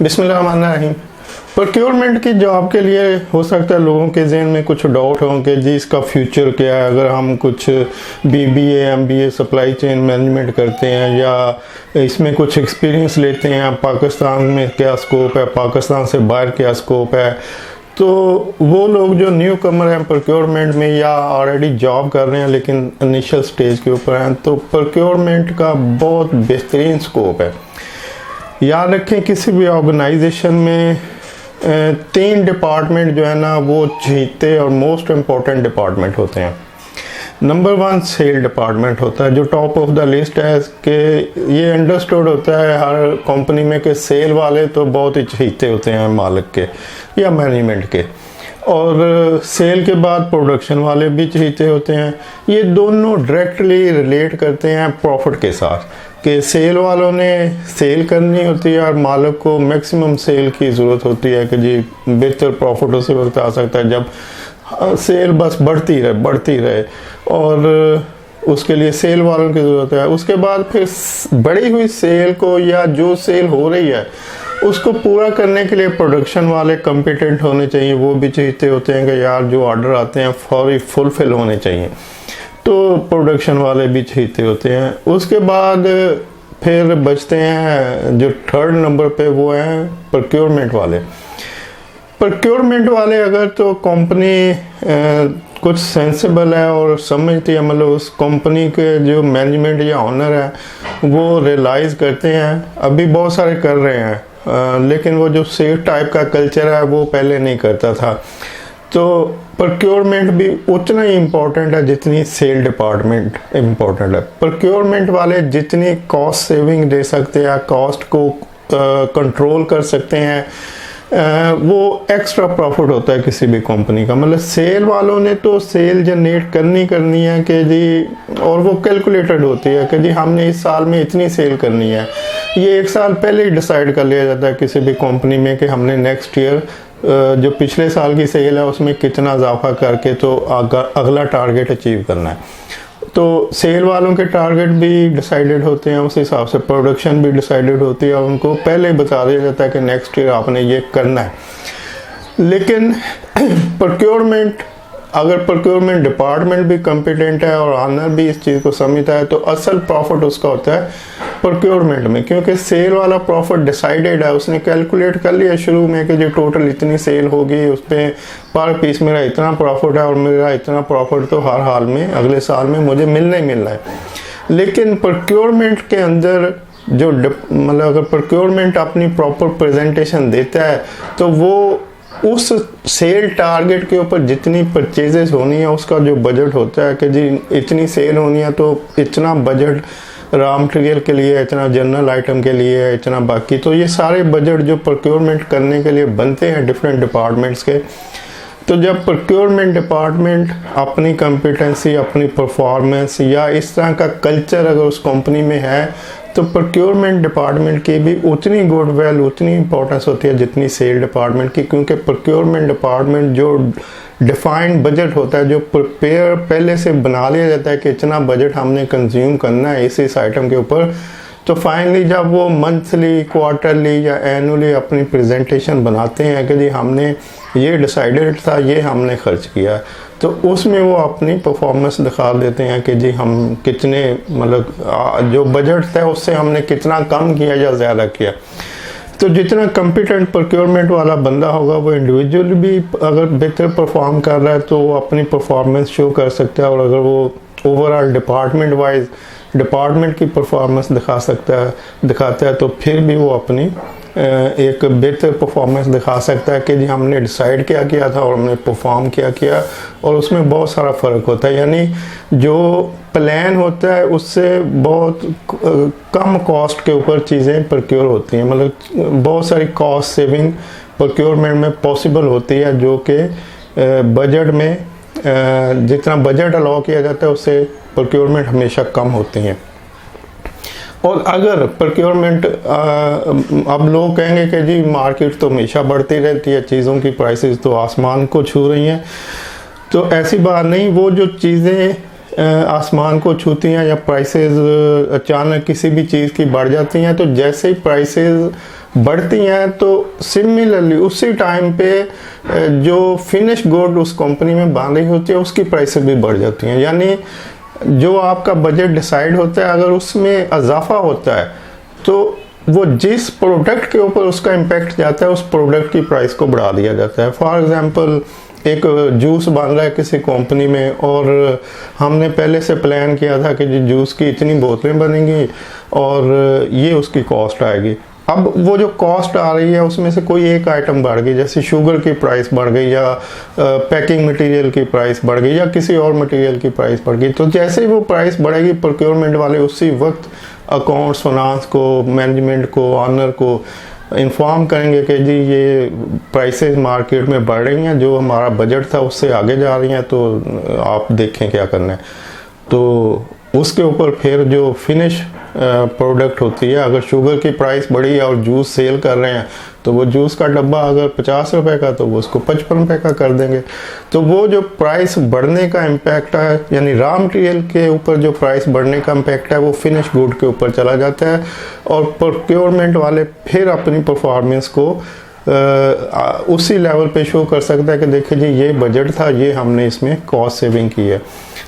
बिस्मिल्लाहिर्रहमानिर्रहीम। प्रोक्योरमेंट की जॉब के लिए हो सकता है लोगों के जहन में कुछ डाउट हो कि जी इसका फ्यूचर क्या है। अगर हम कुछ BBA MBA supply chain management करते हैं या इसमें कुछ एक्सपीरियंस लेते हैं, पाकिस्तान में क्या स्कोप है, पाकिस्तान से बाहर क्या स्कोप है, तो वो लोग जो न्यू कमर हैं प्रोक्योरमेंट में या ऑलरेडी जॉब कर रहे हैं लेकिन इनिशियल स्टेज के ऊपर हैं, तो प्रोक्योरमेंट का बहुत बेहतरीन स्कोप है। याद रखें किसी भी ऑर्गेनाइजेशन में तीन डिपार्टमेंट जो है ना वो चहीते और मोस्ट इम्पॉर्टेंट डिपार्टमेंट होते हैं। नंबर 1 सेल डिपार्टमेंट होता है जो टॉप ऑफ द लिस्ट है कि ये अंडरस्टूड होता है हर कंपनी में कि सेल वाले तो बहुत ही चहीते होते हैं मालिक के या मैनेजमेंट के, और सेल के बाद प्रोडक्शन वाले भी चहीते होते हैं। ये दोनों डायरेक्टली रिलेट करते हैं प्रॉफिट के साथ कि सेल वालों ने सेल करनी होती है और मालिक को मैक्सिमम सेल की ज़रूरत होती है कि जी बेहतर प्रॉफिट उसी वक्त आ सकता है जब सेल बस बढ़ती रहे और उसके लिए सेल वालों की ज़रूरत है। उसके बाद फिर बढ़ी हुई सेल को या जो सेल हो रही है उसको पूरा करने के लिए प्रोडक्शन वाले कॉम्पिटेंट होने चाहिए। वो भी चाहते होते हैं कि यार जो ऑर्डर आते हैं फौरी फुलफिल होने चाहिए, तो प्रोडक्शन वाले भी चाहते होते हैं। उसके बाद फिर बचते हैं जो थर्ड नंबर पे वो हैं प्रोक्योरमेंट वाले। प्रोक्योरमेंट वाले अगर तो कंपनी कुछ सेंसिबल है और समझती है, मतलब उस कंपनी के जो मैनेजमेंट या ऑनर है वो रियलाइज करते हैं, अभी बहुत सारे कर रहे हैं लेकिन वो जो सेफ टाइप का कल्चर है वो पहले नहीं करता था। तो प्रोक्योरमेंट भी उतना ही इम्पोर्टेंट है जितनी सेल डिपार्टमेंट इम्पोर्टेंट है। प्रोक्योरमेंट वाले जितनी कॉस्ट सेविंग दे सकते हैं, कॉस्ट को कंट्रोल कर सकते हैं, वो एक्स्ट्रा प्रॉफिट होता है किसी भी कंपनी का। मतलब सेल वालों ने तो सेल जनरेट करनी है कि जी, और वो कैलकुलेटेड होती है कि जी हमने इस साल में इतनी सेल करनी है। ये एक साल पहले ही डिसाइड कर लिया जाता है किसी भी कंपनी में कि हमने नेक्स्ट ईयर जो पिछले साल की सेल है उसमें कितना इजाफा करके तो अगला टारगेट अचीव करना है। तो सेल वालों के टारगेट भी डिसाइडेड होते हैं, उस हिसाब से प्रोडक्शन भी डिसाइडेड होती है और उनको पहले बता दिया जाता है कि नेक्स्ट ईयर आपने ये करना है। लेकिन प्रोक्योरमेंट, अगर प्रोक्योरमेंट डिपार्टमेंट भी कॉम्पिटेंट है और ऑनर भी इस चीज़ को समझता है तो असल प्रॉफिट उसका होता है प्रोक्योरमेंट में, क्योंकि सेल वाला प्रॉफिट डिसाइडेड है। उसने कैलकुलेट कर लिया शुरू में कि जो टोटल इतनी सेल होगी उस पर पर पीस मेरा इतना प्रॉफिट है और मेरा इतना प्रॉफिट तो हर हाल में अगले साल में मुझे मिलना ही मिलना है। लेकिन प्रोक्योरमेंट के अंदर जो मतलब अगर प्रोक्योरमेंट अपनी प्रॉपर प्रेजेंटेशन देता है तो वो उस सेल टारगेट के ऊपर जितनी परचेजेस होनी है उसका जो बजट होता है कि जी इतनी सेल होनी है तो इतना बजट रॉ मटेरियल के लिए, इतना जनरल आइटम के लिए, इतना बाकी, तो ये सारे बजट जो प्रोक्योरमेंट करने के लिए बनते हैं डिफरेंट डिपार्टमेंट्स के। तो जब प्रोक्योरमेंट डिपार्टमेंट अपनी कॉम्पिटेंसी, अपनी परफॉर्मेंस या इस तरह का कल्चर अगर उस कंपनी में है तो प्रोक्योरमेंट डिपार्टमेंट की भी उतनी गुडविल, उतनी इंपॉर्टेंस होती है जितनी सेल डिपार्टमेंट की, क्योंकि प्रोक्योरमेंट डिपार्टमेंट जो डिफाइंड बजट होता है, जो प्रिपेयर पहले से बना लिया जाता है कि इतना बजट हमने कंज्यूम करना है इस आइटम के ऊपर, तो फाइनली जब वो मंथली, क्वार्टरली या एनुअली अपनी प्रेजेंटेशन बनाते हैं कि जी हमने ये डिसाइडेड था, ये हमने खर्च किया, तो उसमें वो अपनी परफॉर्मेंस दिखा देते हैं कि जी हम कितने, मतलब जो बजट था उससे हमने कितना कम किया या ज़्यादा किया। तो जितना कॉम्पिटेंट प्रोक्योरमेंट वाला बंदा होगा वो इंडिविजुअल भी अगर बेहतर परफॉर्म कर रहा है तो वो अपनी परफॉर्मेंस शो कर सकता है, और अगर वो ओवरऑल डिपार्टमेंट वाइज डिपार्टमेंट की परफॉर्मेंस दिखाता है तो फिर भी वो अपनी एक बेहतर परफॉर्मेंस दिखा सकता है कि जी हमने डिसाइड क्या किया था और हमने परफॉर्म क्या किया, और उसमें बहुत सारा फ़र्क होता है। यानी जो प्लान होता है उससे बहुत कम कॉस्ट के ऊपर चीज़ें प्रोक्योर होती हैं, मतलब बहुत सारी कॉस्ट सेविंग प्रोक्योरमेंट में पॉसिबल होती है, जो कि बजट में जितना बजट अलाउ किया जाता है उससे प्रोक्योरमेंट हमेशा कम होती हैं। और अगर प्रोक्योरमेंट, अब लोग कहेंगे कि जी मार्केट तो हमेशा बढ़ती रहती है, चीज़ों की प्राइसेस तो आसमान को छू रही हैं, तो ऐसी बात नहीं। वो जो चीज़ें आसमान को छूती हैं या प्राइसेस अचानक किसी भी चीज़ की बढ़ जाती हैं, तो जैसे ही प्राइसेस बढ़ती हैं तो सिमिलरली उसी टाइम पे जो फिनिश गुड उस कंपनी में बन रही होती है उसकी प्राइसेस भी बढ़ जाती हैं। यानी जो आपका बजट डिसाइड होता है अगर उसमें इजाफा होता है तो वो जिस प्रोडक्ट के ऊपर उसका इम्पैक्ट जाता है उस प्रोडक्ट की प्राइस को बढ़ा दिया जाता है। फॉर एग्जांपल एक जूस बन रहा है किसी कंपनी में और हमने पहले से प्लान किया था कि जी जूस की इतनी बोतलें बनेंगी और ये उसकी कॉस्ट आएगी। अब वो जो कॉस्ट आ रही है उसमें से कोई एक आइटम बढ़ गई, जैसे शुगर की प्राइस बढ़ गई या पैकिंग मटेरियल की प्राइस बढ़ गई या किसी और मटेरियल की प्राइस बढ़ गई, तो जैसे ही वो प्राइस बढ़ेगी प्रोक्योरमेंट वाले उसी वक्त अकाउंट्स, फाइनेंस को, मैनेजमेंट को, ऑनर को इन्फॉर्म करेंगे कि जी ये प्राइसेस मार्केट में बढ़ रही हैं, जो हमारा बजट था उससे आगे जा रही हैं, तो आप देखें क्या करना है। तो उसके ऊपर फिर जो फिनिश प्रोडक्ट होती है, अगर शुगर की प्राइस बढ़ी और जूस सेल कर रहे हैं तो वो जूस का डब्बा अगर 50 रुपए का तो वो उसको 55 रुपए का कर देंगे। तो वो जो प्राइस बढ़ने का इम्पैक्ट है, यानी रॉ मटेरियल के ऊपर जो प्राइस बढ़ने का इम्पैक्ट है वो फिनिश गुड के ऊपर चला जाता है और प्रोक्योरमेंट वाले फिर अपनी परफॉर्मेंस को उसी लेवल पे शो कर सकता है कि देखिए जी ये बजट था, ये हमने इसमें कॉस्ट सेविंग की है।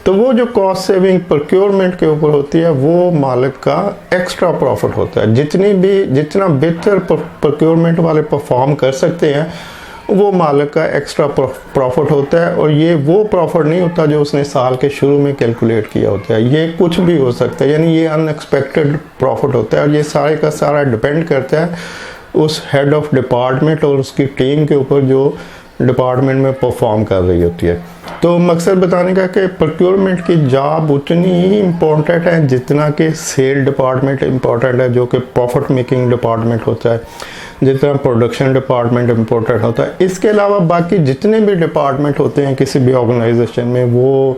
तो वो जो कॉस्ट सेविंग प्रोक्योरमेंट के ऊपर होती है वो मालिक का एक्स्ट्रा प्रॉफिट होता है। जितना बेहतर प्रोक्योरमेंट वाले परफॉर्म कर सकते हैं वो मालिक का एक्स्ट्रा प्रॉफिट होता है, और ये वो प्रॉफिट नहीं होता जो उसने साल के शुरू में कैलकुलेट किया होता है। ये कुछ भी हो सकता है, यानी ये अनएक्सपेक्टेड प्रॉफिट होता है, और ये सारे का सारा डिपेंड करता है उस हेड ऑफ डिपार्टमेंट और उसकी टीम के ऊपर जो डिपार्टमेंट में परफॉर्म कर रही होती है। तो मकसद बताने का कि प्रोक्योरमेंट की जॉब उतनी ही इम्पोर्टेंट है जितना कि सेल डिपार्टमेंट इम्पोर्टेंट है, जो कि प्रॉफिट मेकिंग डिपार्टमेंट होता है, जितना प्रोडक्शन डिपार्टमेंट इम्पोर्टेंट होता है। इसके अलावा बाकी जितने भी डिपार्टमेंट होते हैं किसी भी ऑर्गेनाइजेशन में, वो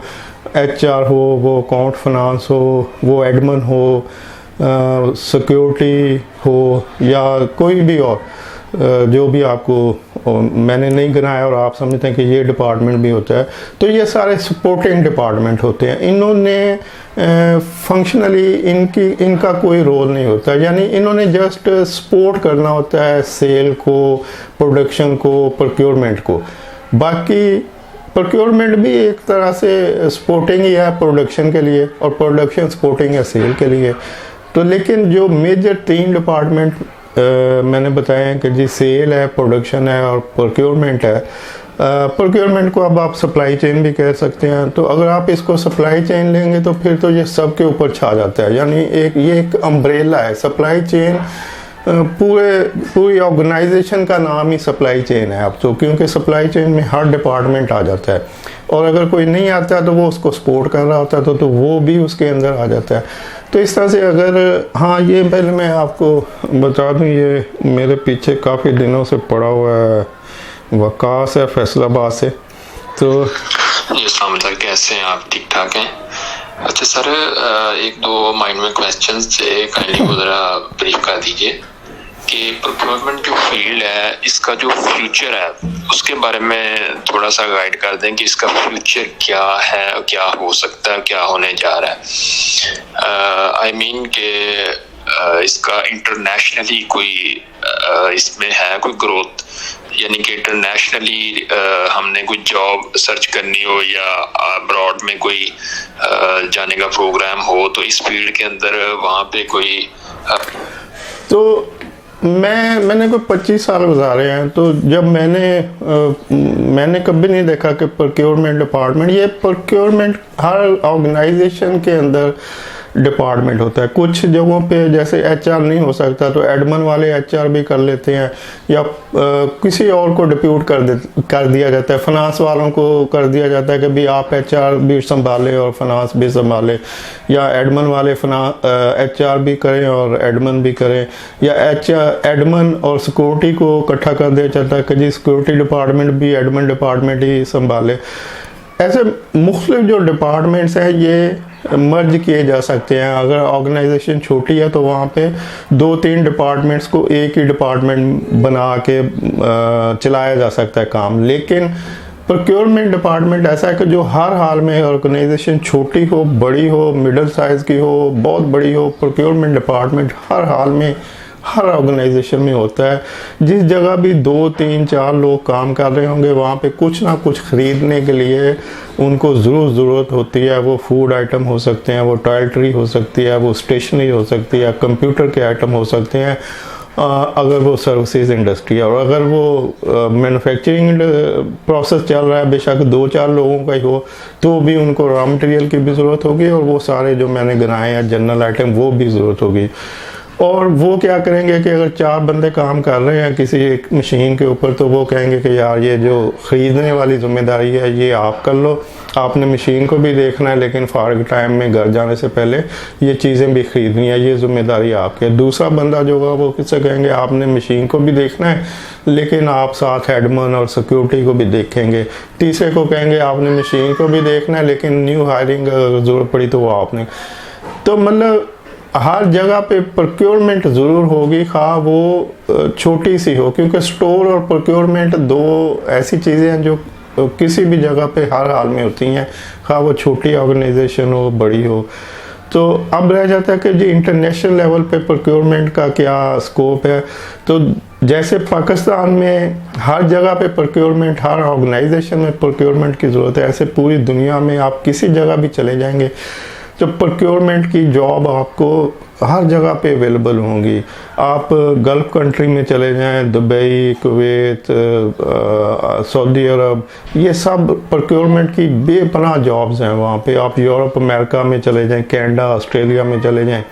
HR हो, वो अकाउंट फाइनेंस हो, वो एडमिन हो, सिक्योरिटी हो या कोई भी और जो भी आपको मैंने नहीं गिनाया और आप समझते हैं कि ये डिपार्टमेंट भी होता है, तो ये सारे सपोर्टिंग डिपार्टमेंट होते हैं। इन्होंने फंक्शनली इनका कोई रोल नहीं होता, यानी इन्होंने जस्ट सपोर्ट करना होता है सेल को, प्रोडक्शन को, प्रोक्योरमेंट को। बाकी प्रोक्योरमेंट भी एक तरह से सपोर्टिंग ही है प्रोडक्शन के लिए, और प्रोडक्शन सपोर्टिंग है सेल के लिए। तो लेकिन जो मेजर 3 डिपार्टमेंट मैंने बताया है कि जी सेल है, प्रोडक्शन है और प्रोक्योरमेंट है। प्रोक्योरमेंट को अब आप सप्लाई चेन भी कह सकते हैं। तो अगर आप इसको सप्लाई चेन लेंगे तो फिर तो ये सब के ऊपर छा जाता है, यानी ये एक अम्ब्रेला है। सप्लाई चेन पूरी ऑर्गेनाइजेशन का नाम ही सप्लाई चेन है अब तो, क्योंकि सप्लाई चेन में हर डिपार्टमेंट आ जाता है, और अगर कोई नहीं आता तो वो उसको सपोर्ट कर रहा होता है तो वो भी उसके अंदर आ जाता है। तो इस तरह से अगर हाँ, ये पहले मैं आपको बता दूं, ये मेरे पीछे काफ़ी दिनों से पड़ा हुआ है, वकास है फैसलाबाद से। तो जी सलाम, कैसे हैं आप? ठीक ठाक हैं? अच्छा सर, एक दो माइंड में क्वेश्चंस थे, काइंडली वो जरा ब्रीफ कर दीजिए कि प्रोक्योरमेंट जो फील्ड है इसका जो फ्यूचर है उसके बारे में थोड़ा सा गाइड कर दें कि इसका फ्यूचर क्या है, क्या हो सकता है, क्या होने जा रहा है। आई मीन कि इसका इंटरनेशनली कोई इसमें है कोई ग्रोथ, यानी कि इंटरनेशनली हमने कोई जॉब सर्च करनी हो या अब्रॉड में कोई जाने का प्रोग्राम हो तो इस फील्ड के अंदर वहाँ पे कोई तो मैंने कोई 25 साल गुजारे हैं, तो जब मैंने कभी नहीं देखा कि प्रोक्योरमेंट डिपार्टमेंट, ये प्रोक्योरमेंट हर ऑर्गेनाइजेशन के अंदर डिपार्टमेंट होता है। कुछ जगहों पे जैसे HR नहीं हो सकता तो एडमिन वाले HR भी कर लेते हैं, या किसी और को डिप्यूट कर दिया जाता है, फाइनेंस वालों को कर दिया जाता है कि भी आप HR भी संभाले और फाइनेंस भी संभाले, या एडमिन वाले HR भी करें और एडमिन भी करें, या एडमिन और सिक्योरिटी को इकट्ठा कर दिया जाता है कि जी सिक्योरिटी डिपार्टमेंट भी एडमिन डिपार्टमेंट ही संभाले। ऐसे मुख्तलिफ जो डिपार्टमेंट्स हैं ये मर्ज किए जा सकते हैं। अगर ऑर्गेनाइजेशन छोटी है तो वहाँ पे 2-3 डिपार्टमेंट्स को एक ही डिपार्टमेंट बना के चलाया जा सकता है काम। लेकिन प्रोक्योरमेंट डिपार्टमेंट ऐसा है कि जो हर हाल में, ऑर्गेनाइजेशन छोटी हो, बड़ी हो, मिडिल साइज़ की हो, बहुत बड़ी हो, प्रोक्योरमेंट डिपार्टमेंट हर हाल में हर ऑर्गेनाइजेशन में होता है। जिस जगह भी 2, 3, 4 लोग काम कर रहे होंगे वहाँ पे कुछ ना कुछ ख़रीदने के लिए उनको ज़रूरत होती है। वो फूड आइटम हो सकते हैं, वो टॉयलेटरी हो सकती है, वो स्टेशनरी हो सकती है, कंप्यूटर के आइटम हो सकते हैं, अगर वो सर्विसेज इंडस्ट्री है। और अगर वो मैन्युफैक्चरिंग प्रोसेस चल रहा है, बेशक 2-4 लोगों का ही हो, तो भी उनको रॉ मटेरियल की भी ज़रूरत होगी और वो सारे जो मैंने गिनाए हैं जनरल आइटम वो भी ज़रूरत होगी। और वो क्या करेंगे कि अगर 4 बंदे काम कर रहे हैं किसी एक मशीन के ऊपर, तो वो कहेंगे कि यार ये जो ख़रीदने वाली ज़िम्मेदारी है ये आप कर लो, आपने मशीन को भी देखना है, लेकिन फारग टाइम में घर जाने से पहले ये चीज़ें भी ख़रीदनी है, ये ज़िम्मेदारी आपकी है। दूसरा बंदा जो होगा वो किससे कहेंगे आपने मशीन को भी देखना है, लेकिन आप साथ एडमन और सिक्योरिटी को भी देखेंगे। तीसरे को कहेंगे आपने मशीन को भी देखना है, लेकिन न्यू हायरिंग अगर ज़रूरत पड़ी तो वो आपने। तो मतलब हर जगह पे प्रोक्योरमेंट ज़रूर होगी, खा वो छोटी सी हो, क्योंकि स्टोर और प्रोक्योरमेंट 2 ऐसी चीज़ें हैं जो किसी भी जगह पे हर हाल में होती हैं, खा वो छोटी ऑर्गेनाइजेशन हो बड़ी हो। तो अब रह जाता है कि जी इंटरनेशनल लेवल पे प्रोक्योरमेंट का क्या स्कोप है। तो जैसे पाकिस्तान में हर जगह पे प्रोक्योरमेंट, हर ऑर्गेनाइजेशन में प्रोक्योरमेंट की ज़रूरत है, ऐसे पूरी दुनिया में आप किसी जगह भी चले जाएंगे तो प्रोक्योरमेंट की जॉब आपको हर जगह पे अवेलेबल होंगी। आप गल्फ़ कंट्री में चले जाएं, दुबई, कुवैत, सऊदी अरब, ये सब प्रोक्योरमेंट की बेपनाह जॉब्स हैं वहाँ पे। आप यूरोप, अमेरिका में चले जाएं, कनाडा, ऑस्ट्रेलिया में चले जाएं,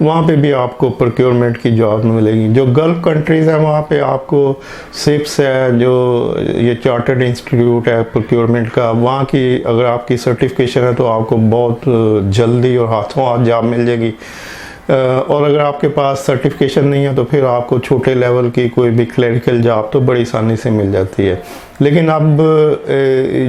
वहाँ पे भी आपको प्रोक्योरमेंट की जॉब मिलेगी। जो गल्फ़ कंट्रीज़ हैं वहाँ पे आपको सिप्स है, जो ये चार्टर्ड इंस्टीट्यूट है प्रोक्योरमेंट का, वहाँ की अगर आपकी सर्टिफिकेशन है तो आपको बहुत जल्दी और हाथों हाथ जॉब मिल जाएगी। और अगर आपके पास सर्टिफिकेशन नहीं है तो फिर आपको छोटे लेवल की कोई भी क्लरिकल जॉब तो बड़ी आसानी से मिल जाती है। लेकिन अब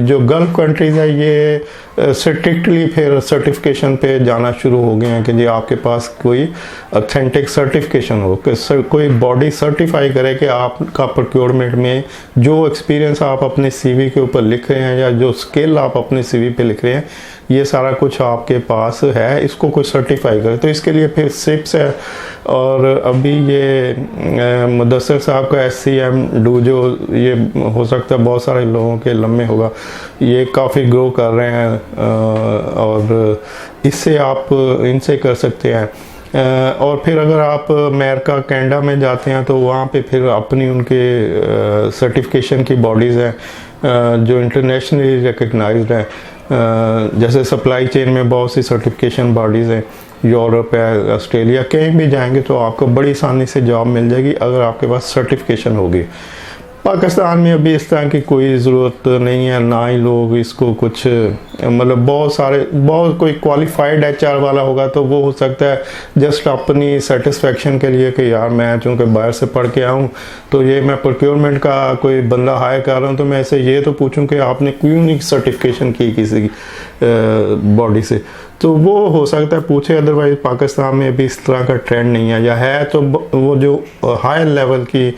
जो गल्फ़ कंट्रीज़ है ये स्ट्रिक्टली फिर सर्टिफिकेशन पे जाना शुरू हो गए हैं कि जी आपके पास कोई ऑथेंटिक सर्टिफिकेशन हो, कि कोई बॉडी सर्टिफाई करे कि आपका प्रोक्योरमेंट में जो एक्सपीरियंस आप अपने सीवी के ऊपर लिख रहे हैं या जो स्किल आप अपने सीवी पे लिख रहे हैं ये सारा कुछ आपके पास है, इसको कोई सर्टिफाई करे। तो इसके लिए फिर सिप्स है। और अभी ये मुदस्सिर साहब का SCM डू जो ये हो सकता है बहुत सारे लोगों के लम्बे होगा, ये काफ़ी ग्रो कर रहे हैं और इससे आप इनसे कर सकते हैं। और फिर अगर आप अमेरिका, कनाडा में जाते हैं तो वहाँ पे फिर अपनी उनके सर्टिफिकेशन की बॉडीज़ हैं जो इंटरनेशनली रिकग्नाइज्ड हैं। जैसे सप्लाई चेन में बहुत सी सर्टिफिकेशन बॉडीज़ हैं, यूरोप है, ऑस्ट्रेलिया, कहीं भी जाएंगे तो आपको बड़ी आसानी से जॉब मिल जाएगी अगर आपके पास सर्टिफिकेशन होगी। पाकिस्तान में अभी इस तरह की कोई ज़रूरत नहीं है, ना ही लोग इसको कुछ मतलब बहुत कोई क्वालिफाइड HR वाला होगा तो वो हो सकता है जस्ट अपनी सेटिस्फेक्शन के लिए कि यार मैं चूँकि बाहर से पढ़ के आऊँ तो ये मैं प्रोक्योरमेंट का कोई बंदा हायर कर रहा हूँ तो मैं ऐसे ये तो पूछूं कि आपने क्यों नहीं सर्टिफिकेशन की किसी बॉडी से, तो वो हो सकता है पूछे। अदरवाइज पाकिस्तान में अभी इस तरह का ट्रेंड नहीं है, या है तो वो जो हायर लेवल की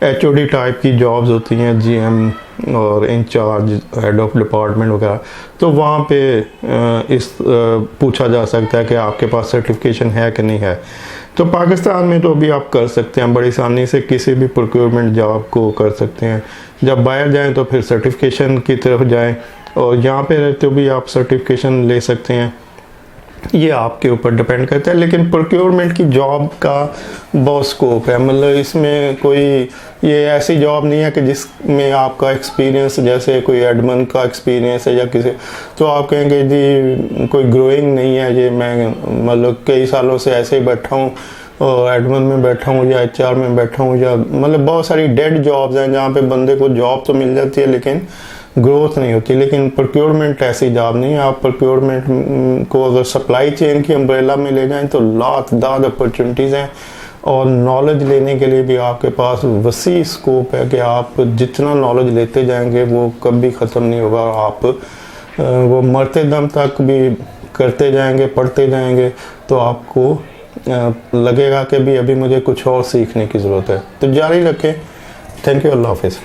HOD टाइप की जॉब्स होती हैं, GM और इंचार्ज, हेड ऑफ डिपार्टमेंट वगैरह, तो वहाँ पे पूछा जा सकता है कि आपके पास सर्टिफिकेशन है कि नहीं है। तो पाकिस्तान में तो अभी आप कर सकते हैं, बड़ी आसानी से किसी भी प्रोक्योरमेंट जॉब को कर सकते हैं। जब बाहर जाएं तो फिर सर्टिफिकेशन की तरफ जाएं, और यहाँ पे रहते हुए भी आप सर्टिफिकेशन ले सकते हैं, ये आपके ऊपर डिपेंड करता है। लेकिन प्रोक्योरमेंट की जॉब का बहुत स्कोप है, मतलब इसमें कोई ये ऐसी जॉब नहीं है कि जिसमें आपका एक्सपीरियंस जैसे कोई एडमन का एक्सपीरियंस है या किसी, तो आप कहेंगे जी कोई ग्रोइंग नहीं है, ये मैं मतलब कई सालों से ऐसे ही बैठा हूँ और एडमन में बैठा हूँ या HR में बैठा हूँ, या मतलब बहुत सारी डेड जॉब्स हैं जहाँ पे बंदे को जॉब तो मिल जाती है लेकिन ग्रोथ नहीं होती। लेकिन प्रोक्योरमेंट ऐसी जॉब नहीं है। आप प्रोक्योरमेंट को अगर सप्लाई चेन की अम्ब्रेला में ले जाएं तो लाख दाद अपॉर्चुनिटीज़ हैं, और नॉलेज लेने के लिए भी आपके पास वसी स्कोप है कि आप जितना नॉलेज लेते जाएंगे वो कभी ख़त्म नहीं होगा, और आप वो मरते दम तक भी करते जाएंगे, पढ़ते जाएंगे, तो आपको लगेगा कि भी अभी मुझे कुछ और सीखने की ज़रूरत है। तो जारी रखें। Thank you. अल्लाह हाफिज़।